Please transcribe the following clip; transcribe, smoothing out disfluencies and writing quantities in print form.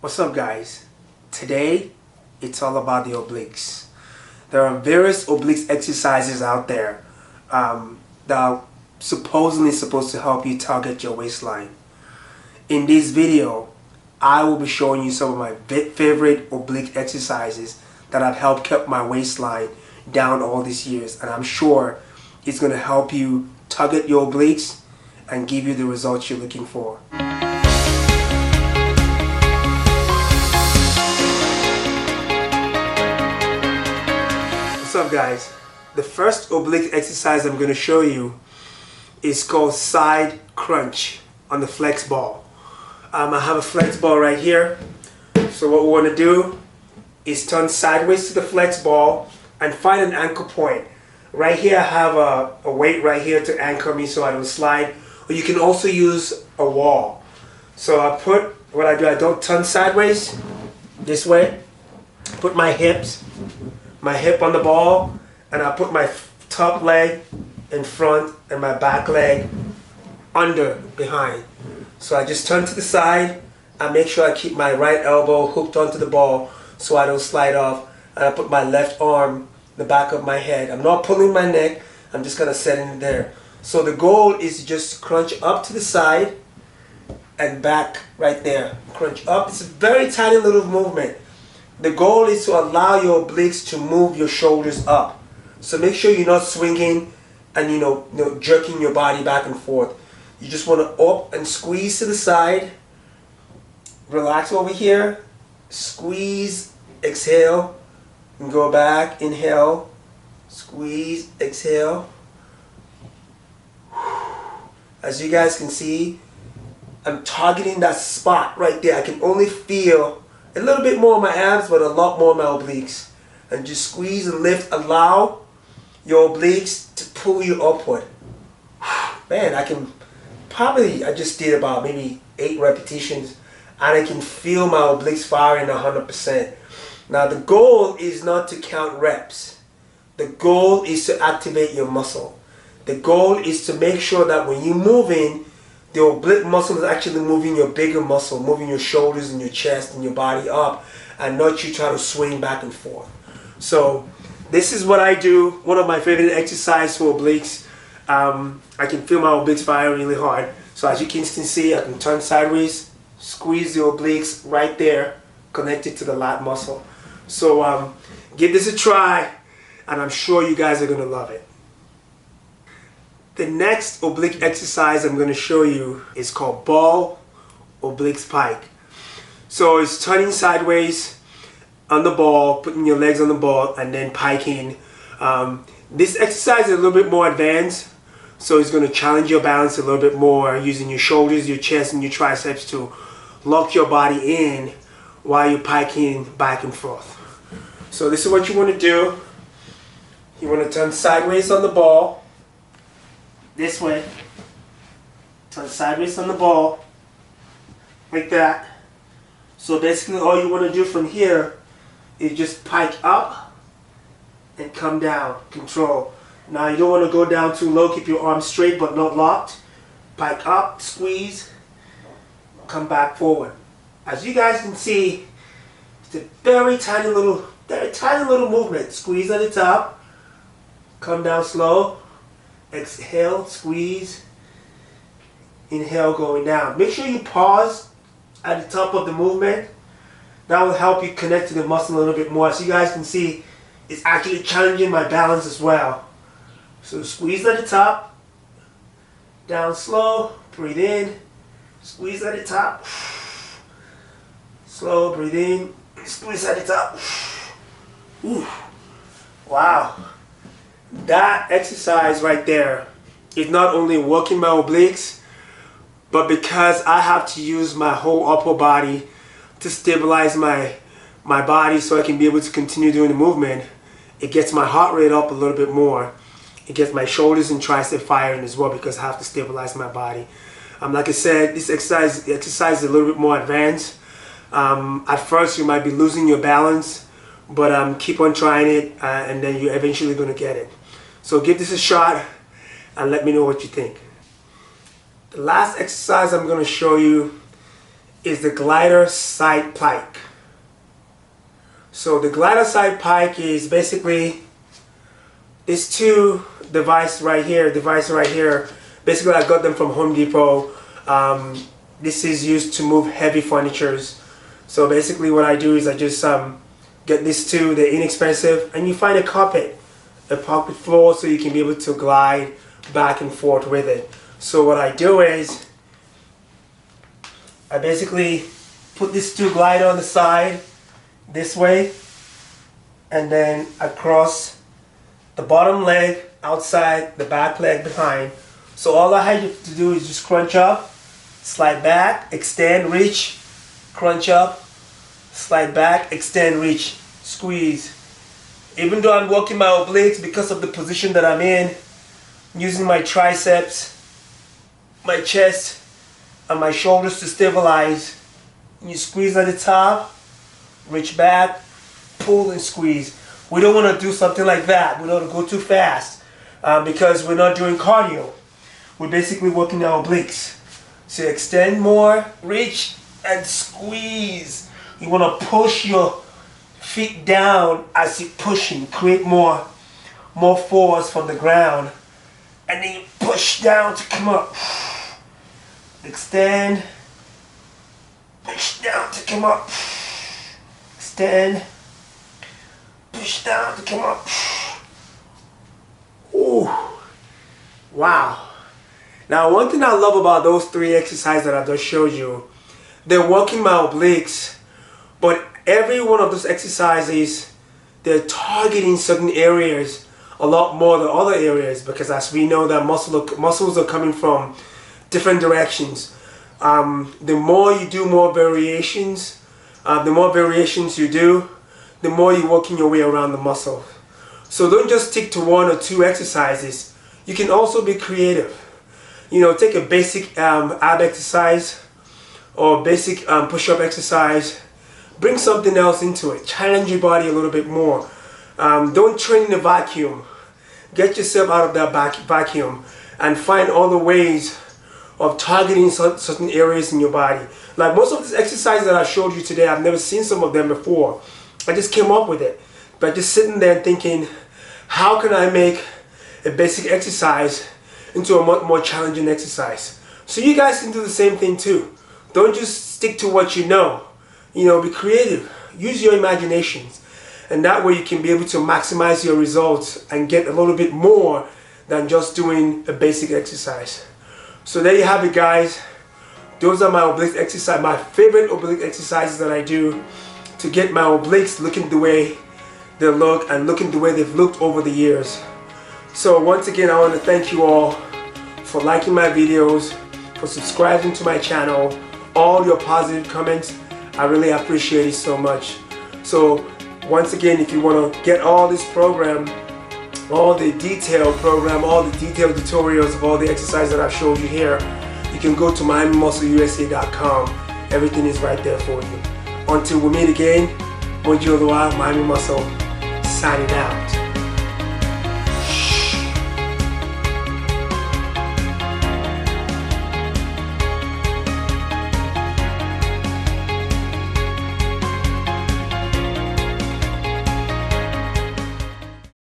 What's up, guys? Today it's all about the obliques. There are various obliques exercises out there that are supposedly supposed to help you target your waistline. In this video, I will be showing you some of my favorite oblique exercises that have helped keep my waistline down all these years, and I'm sure it's going to help you target your obliques and give you the results you're looking for. What's up, guys? The first oblique exercise I'm going to show you is called side crunch on the flex ball. I have a flex ball right here. So what we want to do is turn sideways to the flex ball and find an anchor point. Right here I have a weight right here to anchor me so I don't slide. Or you can also use a wall. So I don't turn sideways this way. Put my hip on the ball, and I put my top leg in front and my back leg behind. So I just turn to the side. I make sure I keep my right elbow hooked onto the ball so I don't slide off, and I put my left arm in the back of my head. I'm not pulling my neck, I'm just gonna set it there. So the goal is to just crunch up to the side and back right there. Crunch up. It's a very tiny little movement. The goal is to allow your obliques to move your shoulders up. So make sure you're not swinging and jerking your body back and forth. You just want to up and squeeze to the side. Relax over here. Squeeze, exhale, and go back. Inhale, squeeze, exhale. As you guys can see, I'm targeting that spot right there. I can only feel a little bit more of my abs, but a lot more of my obliques. And just squeeze and lift. Allow your obliques to pull you upward. Man, I just did about maybe 8 repetitions, and I can feel my obliques firing 100%. Now the goal is not to count reps. The goal is to activate your muscle. The goal is to make sure that when you're moving, the oblique muscle is actually moving your bigger muscle, moving your shoulders and your chest and your body up, and not you try to swing back and forth. So this is what I do. One of my favorite exercises for obliques. I can feel my obliques fire really hard. So as you can see, I can turn sideways, squeeze the obliques right there, connected to the lat muscle. So give this a try, and I'm sure you guys are going to love it. The next oblique exercise I'm going to show you is called ball Blitz Pike. So it's turning sideways on the ball, putting your legs on the ball, and then piking. This exercise is a little bit more advanced, so it's going to challenge your balance a little bit more, using your shoulders, your chest, and your triceps to lock your body in while you're piking back and forth. So this is what you want to do. You want to turn sideways on the ball. This way. Turn sideways on the ball. Like that. So basically all you want to do from here is just pike up and come down. Control. Now you don't want to go down too low. Keep your arms straight but not locked. Pike up, squeeze, come back forward. As you guys can see, it's a very tiny little movement. Squeeze at the top. Come down slow. Exhale, squeeze, inhale, going down. Make sure you pause at the top of the movement. That will help you connect to the muscle a little bit more. As you guys can see, it's actually challenging my balance as well. So squeeze at the top, down slow, breathe in, squeeze at the top, slow, breathe in, squeeze at the top. Ooh. Wow. That exercise right there is not only working my obliques, but because I have to use my whole upper body to stabilize my body so I can be able to continue doing the movement, it gets my heart rate up a little bit more. It gets my shoulders and tricep firing as well because I have to stabilize my body. Like I said, this exercise is a little bit more advanced. At first you might be losing your balance, but keep on trying it, and then you're eventually going to get it. So give this a shot and let me know what you think. The last exercise I'm going to show you is the glider side pike. So the glider side pike is basically these two devices right here. Basically, I got them from Home Depot. This is used to move heavy furnitures. So basically what I do is I just get these two. They're inexpensive, and you find a carpet floor so you can be able to glide back and forth with it. So what I do is I basically put these two glider on the side this way, and then across the bottom leg outside, the back leg behind. So all I have to do is just crunch up, slide back, extend, reach, crunch up, slide back, extend, reach, squeeze. Even though I'm working my obliques, because of the position that I'm in, using my triceps, my chest, and my shoulders to stabilize. You squeeze at the top, reach back, pull and squeeze. We don't want to do something like that. We don't want to go too fast because we're not doing cardio. We're basically working our obliques. So extend more, reach, and squeeze. You want to push your feet down as you're pushing. Create more force from the ground. And then you push down to come up. Extend. Push down to come up. Extend. Push down to come up. Ooh. Wow. Now, one thing I love about those three exercises that I just showed you, they're working my obliques, but every one of those exercises, they're targeting certain areas a lot more than other areas, because as we know that muscles are coming from different directions. The more you do more variations, the more variations you do, the more you're working your way around the muscle. So don't just stick to one or two exercises. You can also be creative. You know, take a basic ab exercise or basic push-up exercise. Bring something else into it. Challenge your body a little bit more. Don't train in a vacuum. Get yourself out of that vacuum and find other ways of targeting certain areas in your body. Like most of these exercises that I showed you today, I've never seen some of them before. I just came up with it. But just sitting there thinking, how can I make a basic exercise into a much more challenging exercise? So you guys can do the same thing too. Don't just stick to what you know. You know, be creative. Use your imaginations. And that way you can be able to maximize your results and get a little bit more than just doing a basic exercise. So there you have it, guys. Those are my oblique exercises, my favorite oblique exercises that I do to get my obliques looking the way they look and looking the way they've looked over the years. So once again, I want to thank you all for liking my videos, for subscribing to my channel, all your positive comments. I really appreciate it so much. So once again, if you want to get all this program, all the detailed program, all the detailed tutorials of all the exercises that I've showed you here, you can go to MiamiMuscleUSA.com. Everything is right there for you. Until we meet again, Moji Oluwa, Miami Muscle, signing out.